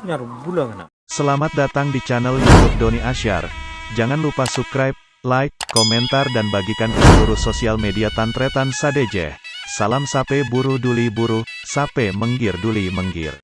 Selamat datang di channel YouTube Doni Asyar. Jangan lupa subscribe, like, komentar dan bagikan ke seluruh sosial media Tantretan Sadejeh. Salam sape buru duli buru, sape menggir duli menggir.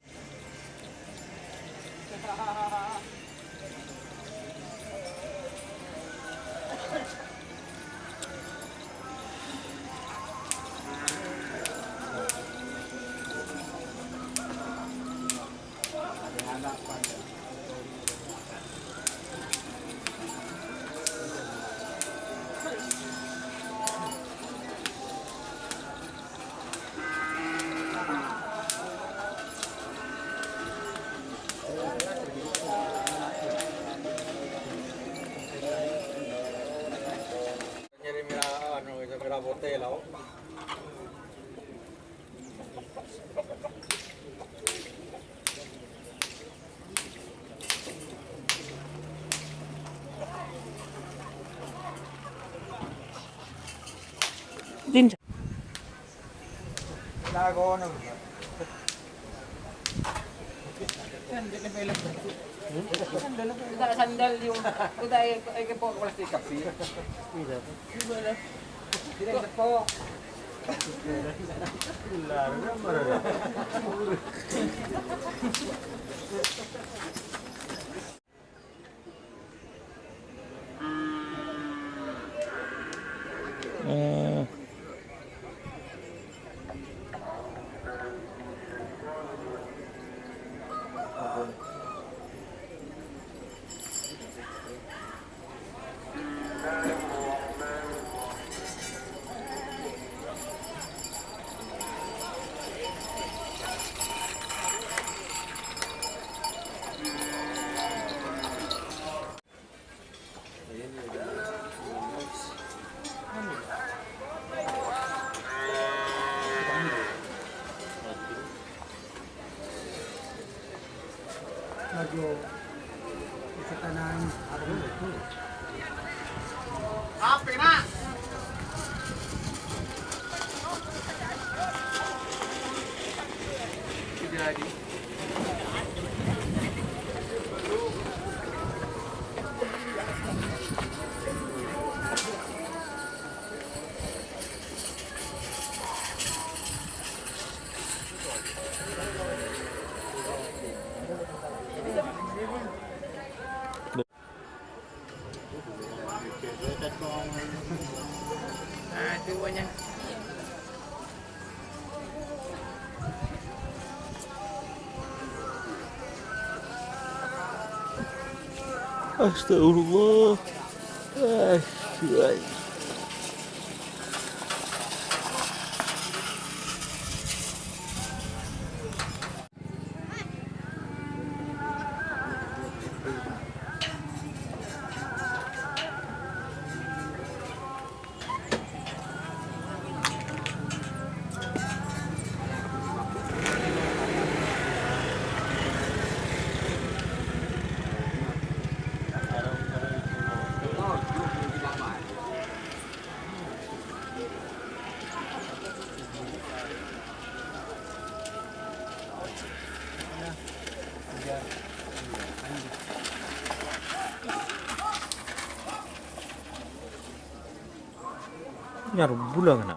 Din. Sandal yung udah ay po plastic kapi. Tidak po. Medyo sa tanan abang ito. Na. Jadi. Duanya. Astagfirullah. Nyaru bulan na.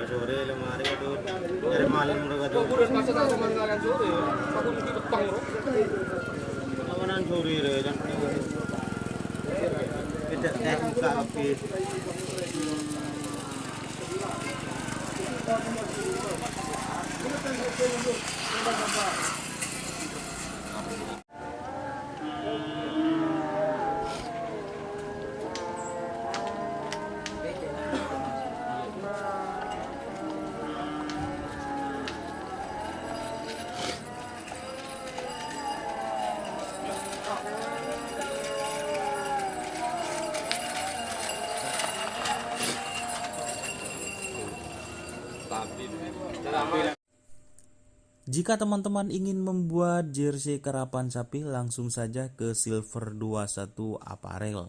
Sore lemari itu dari malam mereka tuh. Kawanan sore deh dan tidak muka api. Jika teman-teman ingin membuat jersey karapan sapi, langsung saja ke Silver 21 Apparel.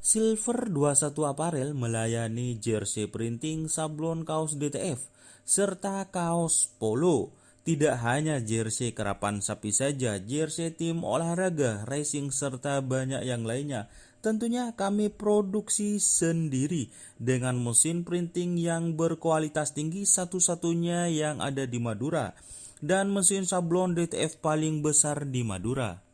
Silver 21 Apparel melayani jersey printing, sablon kaos DTF, serta kaos polo. Tidak hanya jersey karapan sapi saja, jersey tim olahraga, racing, serta banyak yang lainnya. Tentunya kami produksi sendiri dengan mesin printing yang berkualitas tinggi, satu-satunya yang ada di Madura, dan mesin sablon DTF paling besar di Madura.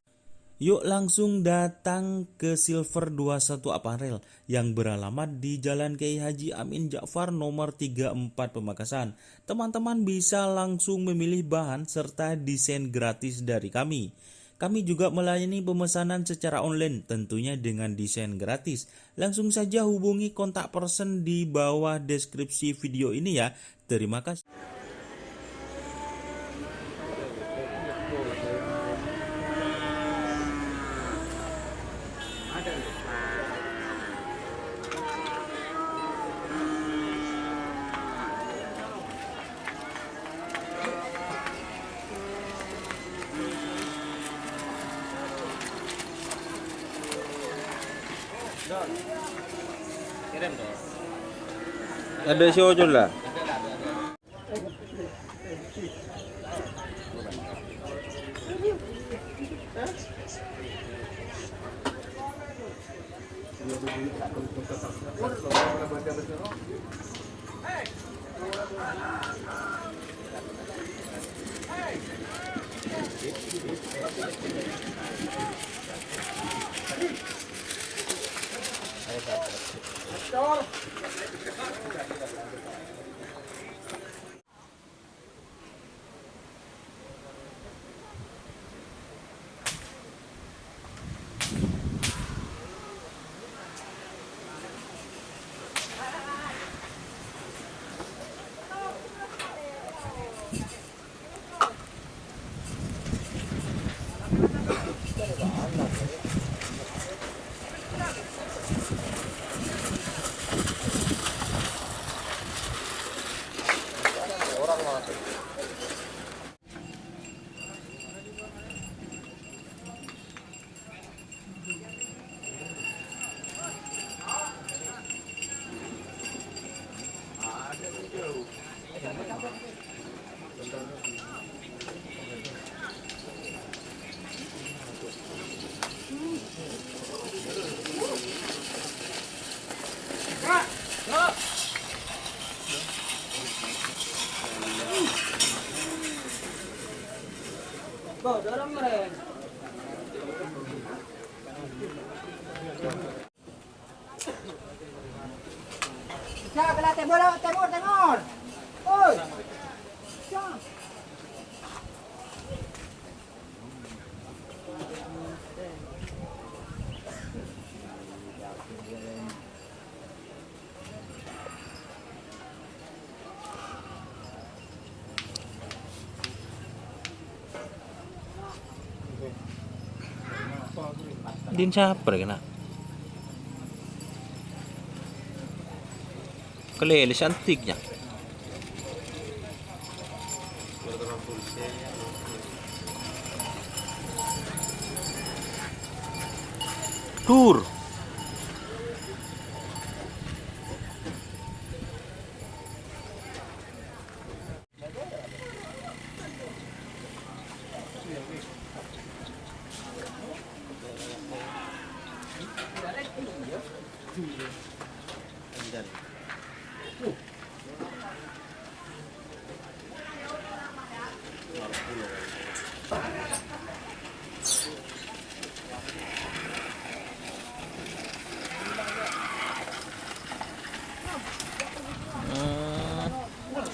Yuk langsung datang ke Silver 21 Apparel yang beralamat di Jalan Kiai Haji Amin Ja'far nomor 34 Pamekasan. Teman-teman bisa langsung memilih bahan serta desain gratis dari kami. Kami juga melayani pemesanan secara online tentunya dengan desain gratis. Langsung saja hubungi kontak person di bawah deskripsi video ini ya. Terima kasih. Kirim dong. Ada si ojol lah. Go, dorong mereka. Siya, kalate bola, temor. Oi. Siya. Din siapa kena? Keleles antiknya. Tur.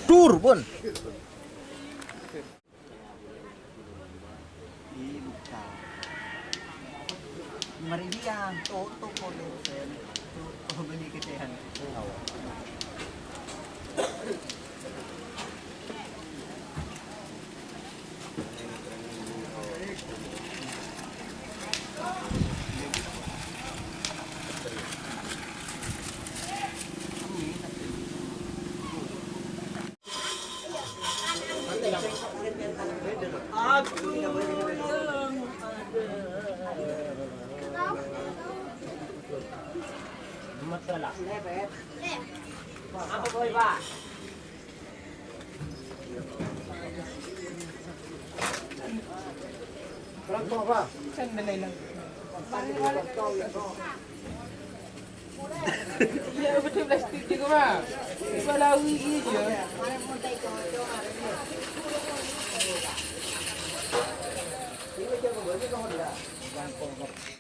Tur pun. Maridian, toto ko din. To beli kitihan. Apa boleh pak? Berapa pak? Sen lang. Iya betul plastik juga pak. Iba lawi ini dia.